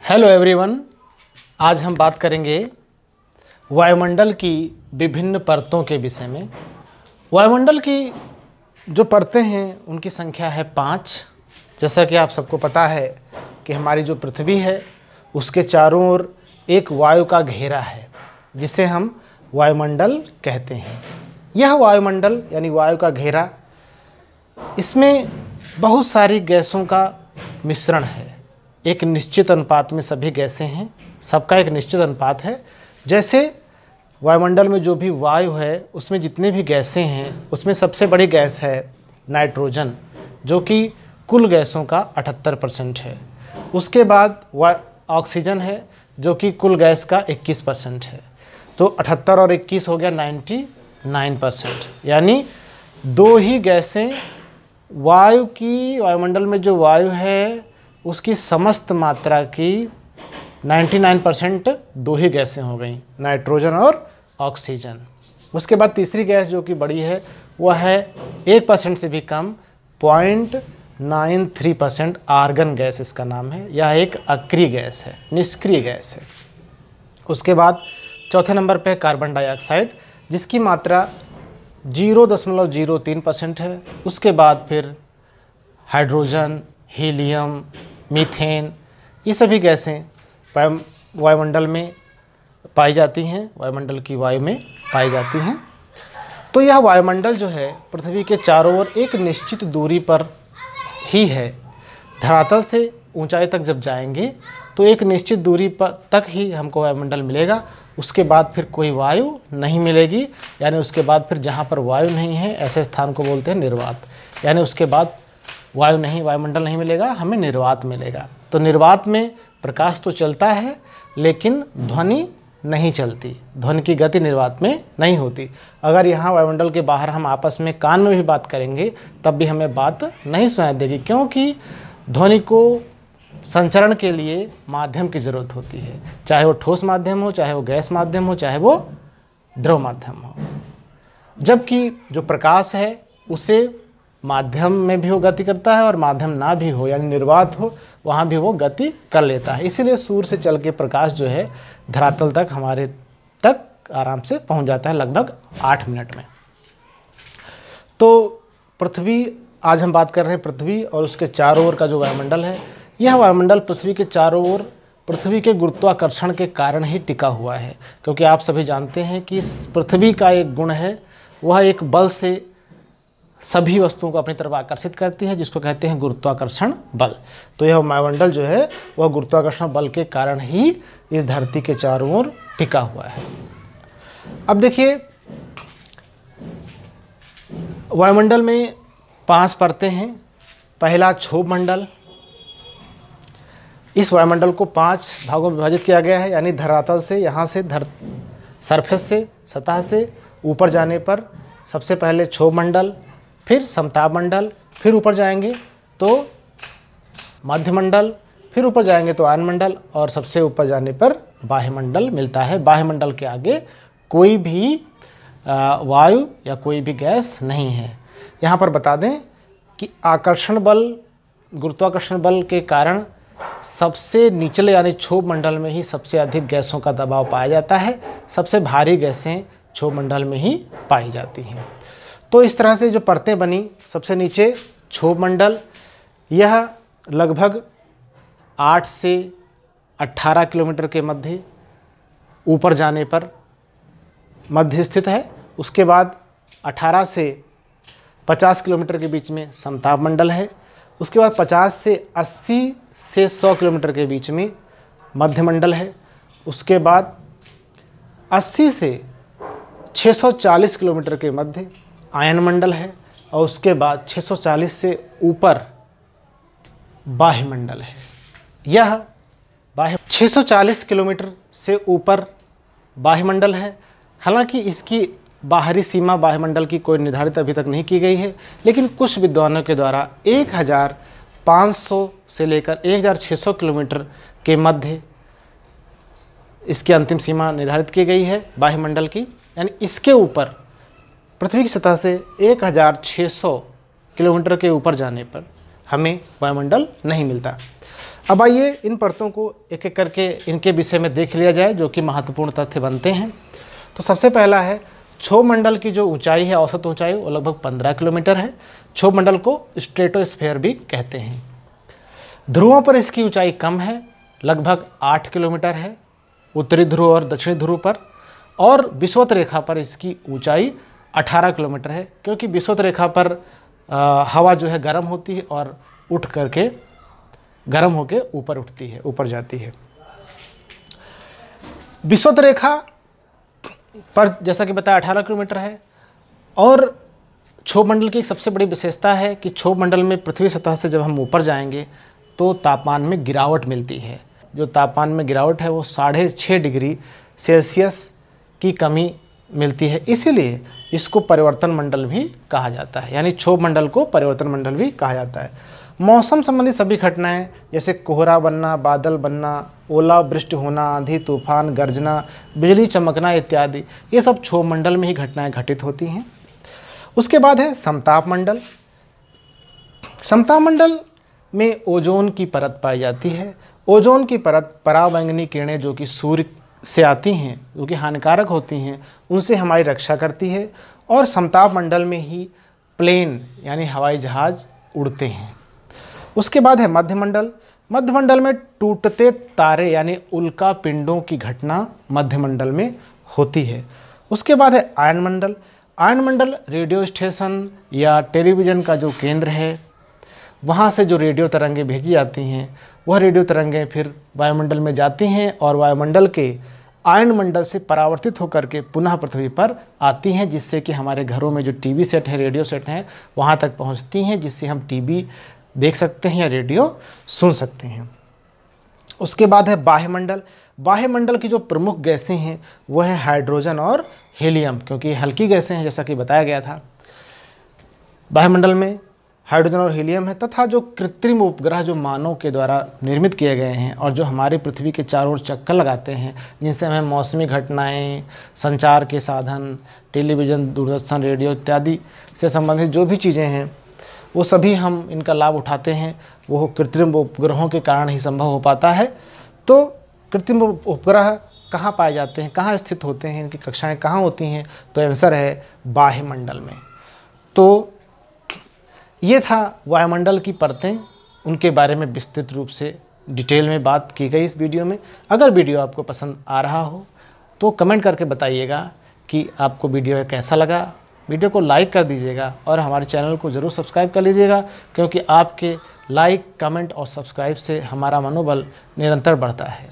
Hello everyone, आज हम बात करेंगे वायुमंडल की विभिन्न परतों के विषय में। वायुमंडल की जो परतें हैं उनकी संख्या है 5। जैसा कि आप सबको पता है कि हमारी जो पृथ्वी है उसके चारों ओर एक वायु का घेरा है जिसे हम वायुमंडल कहते हैं। यह वायुमंडल यानी वायु का घेरा, इसमें बहुत सारी गैसों का मिश्रण है। एक निश्चित अनुपात में सभी गैसें हैं, सबका एक निश्चित अनुपात है। जैसे वायुमंडल में जो भी वायु है उसमें जितने भी गैसें हैं उसमें सबसे बड़ी गैस है नाइट्रोजन, जो कि कुल गैसों का 78% है। उसके बाद ऑक्सीजन है जो कि कुल गैस का 21% है। तो 78 और 21 हो गया 99%। यानी दो ही गैसें वायुमंडल में जो वायु है उसकी समस्त मात्रा की 99% दो ही गैसें हो गई, नाइट्रोजन और ऑक्सीजन। उसके बाद तीसरी गैस जो कि बड़ी है वह है 1% से भी कम, 0.93% आर्गन गैस इसका नाम है। यह एक अक्रिय गैस है, निष्क्रिय गैस है। उसके बाद चौथे नंबर पे कार्बन डाइऑक्साइड, जिसकी मात्रा 0.03% है। उसके बाद फिर हाइड्रोजन, हीलियम, मीथेन, ये सभी गैसें वायुमंडल में पाई जाती हैं, वायुमंडल की वायु में पाई जाती हैं। तो यह वायुमंडल जो है पृथ्वी के चारों ओर एक निश्चित दूरी पर ही है। धरातल से ऊंचाई तक जब जाएंगे तो एक निश्चित दूरी पर तक ही हमको वायुमंडल मिलेगा। उसके बाद फिर कोई वायु नहीं मिलेगी, यानी उसके बाद फिर जहाँ पर वायु नहीं है ऐसे स्थान को बोलते हैं निर्वात। यानी उसके बाद वायुमंडल नहीं मिलेगा, हमें निर्वात मिलेगा। तो निर्वात में प्रकाश तो चलता है लेकिन ध्वनि नहीं चलती, ध्वनि की गति निर्वात में नहीं होती। अगर यहाँ वायुमंडल के बाहर हम आपस में कान में भी बात करेंगे तब भी हमें बात नहीं सुनाई देगी, क्योंकि ध्वनि को संचरण के लिए माध्यम की ज़रूरत होती है, चाहे वो ठोस माध्यम हो, चाहे वो गैस माध्यम हो, चाहे वो द्रव माध्यम हो। जबकि जो प्रकाश है उसे माध्यम में भी वो गति करता है और माध्यम ना भी हो यानी निर्वात हो, वहाँ भी वो गति कर लेता है। इसीलिए सूर्य से चल के प्रकाश जो है धरातल तक हमारे तक आराम से पहुँच जाता है, लगभग 8 मिनट में। तो पृथ्वी, आज हम बात कर रहे हैं पृथ्वी और उसके चारों ओर का जो वायुमंडल है। यह वायुमंडल पृथ्वी के चारों ओर पृथ्वी के गुरुत्वाकर्षण के कारण ही टिका हुआ है, क्योंकि आप सभी जानते हैं कि पृथ्वी का एक गुण है, वह एक बल से सभी वस्तुओं को अपनी तरफ आकर्षित करती है, जिसको कहते हैं गुरुत्वाकर्षण बल। तो यह वायुमंडल जो है वह गुरुत्वाकर्षण बल के कारण ही इस धरती के चारों ओर टिका हुआ है। अब देखिए, वायुमंडल में 5 परतें हैं। पहला क्षोभ मंडल, इस वायुमंडल को 5 भागों में विभाजित किया गया है। यानी धरातल से, यहाँ से सरफेस से, सतह से ऊपर जाने पर सबसे पहले क्षोभ मंडल, फिर समताप मंडल, फिर ऊपर जाएंगे तो मध्य मंडल, फिर ऊपर जाएंगे तो आयन मंडल, और सबसे ऊपर जाने पर बाह्यमंडल मिलता है। बाह्यमंडल के आगे कोई भी वायु या कोई भी गैस नहीं है। यहाँ पर बता दें कि आकर्षण बल, गुरुत्वाकर्षण बल के कारण सबसे निचले यानी क्षोभ मंडल में ही सबसे अधिक गैसों का दबाव पाया जाता है। सबसे भारी गैसें क्षोभ मंडल में ही पाई जाती हैं। तो इस तरह से जो परतें बनी, सबसे नीचे क्षोभ मंडल, यह लगभग 8 से 18 किलोमीटर के मध्य ऊपर जाने पर मध्य स्थित है। उसके बाद 18 से 50 किलोमीटर के बीच में समताप मंडल है। उसके बाद 50 से 80 से 100 किलोमीटर के बीच में मध्य मंडल है। उसके बाद 80 से 640 किलोमीटर के मध्य आयन मंडल है, और उसके बाद 640 से ऊपर बाह्यमंडल है। यह 640 किलोमीटर से ऊपर बाह्यमंडल है। हालांकि इसकी बाहरी सीमा बाह्यमंडल की कोई निर्धारित अभी तक नहीं की गई है, लेकिन कुछ विद्वानों के द्वारा 1500 से लेकर 1600 किलोमीटर के मध्य इसकी अंतिम सीमा निर्धारित की गई है बाह्यमंडल की। यानी इसके ऊपर, पृथ्वी की सतह से 1600 किलोमीटर के ऊपर जाने पर हमें वायुमंडल नहीं मिलता। अब आइए इन परतों को एक एक करके इनके विषय में देख लिया जाए, जो कि महत्वपूर्ण तथ्य बनते हैं। तो सबसे पहला है क्षोभ मंडल की जो ऊंचाई है, औसत ऊंचाई, वो लगभग 15 किलोमीटर है। क्षोभ मंडल को स्ट्रेटोस्फीयर भी कहते हैं। ध्रुवों पर इसकी ऊंचाई कम है, लगभग 8 किलोमीटर है उत्तरी ध्रुव और दक्षिणी ध्रुव पर, और विषुवत रेखा पर इसकी ऊंचाई 18 किलोमीटर है, क्योंकि विषुवत रेखा पर हवा जो है गर्म होती है और उठ करके गर्म होकर ऊपर उठती है, ऊपर जाती है। विषुवत रेखा पर जैसा कि बताया 18 किलोमीटर है। और क्षोभ मंडल की एक सबसे बड़ी विशेषता है कि क्षोभ मंडल में पृथ्वी सतह से जब हम ऊपर जाएंगे तो तापमान में गिरावट मिलती है। जो तापमान में गिरावट है वो 6.5 डिग्री सेल्सियस की कमी मिलती है, इसीलिए इसको परिवर्तन मंडल भी कहा जाता है, यानी क्षोभ मंडल को परिवर्तन मंडल भी कहा जाता है। मौसम संबंधी सभी घटनाएं जैसे कोहरा बनना, बादल बनना, ओला वृष्टि होना, आंधी तूफान, गर्जना, बिजली चमकना इत्यादि, ये सब क्षोभ मंडल में ही घटनाएं घटित होती हैं। उसके बाद है समताप मंडल। समताप मंडल में ओजोन की परत पाई जाती है। ओजोन की परत पराबैंगनी किरणें जो कि सूर्य से आती हैं, जो कि हानिकारक होती हैं, उनसे हमारी रक्षा करती है। और समताप मंडल में ही प्लेन यानी हवाई जहाज़ उड़ते हैं। उसके बाद है मध्यमंडल। मध्यमंडल में टूटते तारे यानी उल्का पिंडों की घटना मध्यमंडल में होती है। उसके बाद है आयनमंडल। आयनमंडल रेडियो स्टेशन या टेलीविज़न का जो केंद्र है, वहाँ से जो रेडियो तरंगें भेजी जाती हैं, वह रेडियो तरंगें फिर वायुमंडल में जाती हैं और वायुमंडल के आयनमंडल से परावर्तित होकर के पुनः पृथ्वी पर आती हैं, जिससे कि हमारे घरों में जो टीवी सेट है, रेडियो सेट हैं, वहाँ तक पहुँचती हैं, जिससे हम टीवी देख सकते हैं या रेडियो सुन सकते हैं। उसके बाद है बाह्यमंडल। बाह्यमंडल की जो प्रमुख गैसें हैं वह है हाइड्रोजन और हीलियम, क्योंकि हल्की गैसें हैं जैसा कि बताया गया था। बाह्यमंडल में हाइड्रोजन और हीलियम है, तथा जो कृत्रिम उपग्रह जो मानव के द्वारा निर्मित किए गए हैं और जो हमारी पृथ्वी के चारों ओर चक्कर लगाते हैं, जिनसे हमें मौसमी घटनाएं, संचार के साधन, टेलीविज़न, दूरदर्शन, रेडियो इत्यादि से संबंधित जो भी चीज़ें हैं, वो सभी हम इनका लाभ उठाते हैं, वो कृत्रिम उपग्रहों के कारण ही संभव हो पाता है। तो कृत्रिम उपग्रह कहाँ पाए जाते हैं, कहाँ स्थित होते हैं, इनकी कक्षाएं कहाँ होती हैं? तो आंसर है बाह्यमंडल में। तो ये था वायुमंडल की परतें, उनके बारे में विस्तृत रूप से डिटेल में बात की गई इस वीडियो में। अगर वीडियो आपको पसंद आ रहा हो तो कमेंट करके बताइएगा कि आपको वीडियो कैसा लगा। वीडियो को लाइक कर दीजिएगा और हमारे चैनल को ज़रूर सब्सक्राइब कर लीजिएगा, क्योंकि आपके लाइक, कमेंट और सब्सक्राइब से हमारा मनोबल निरंतर बढ़ता है।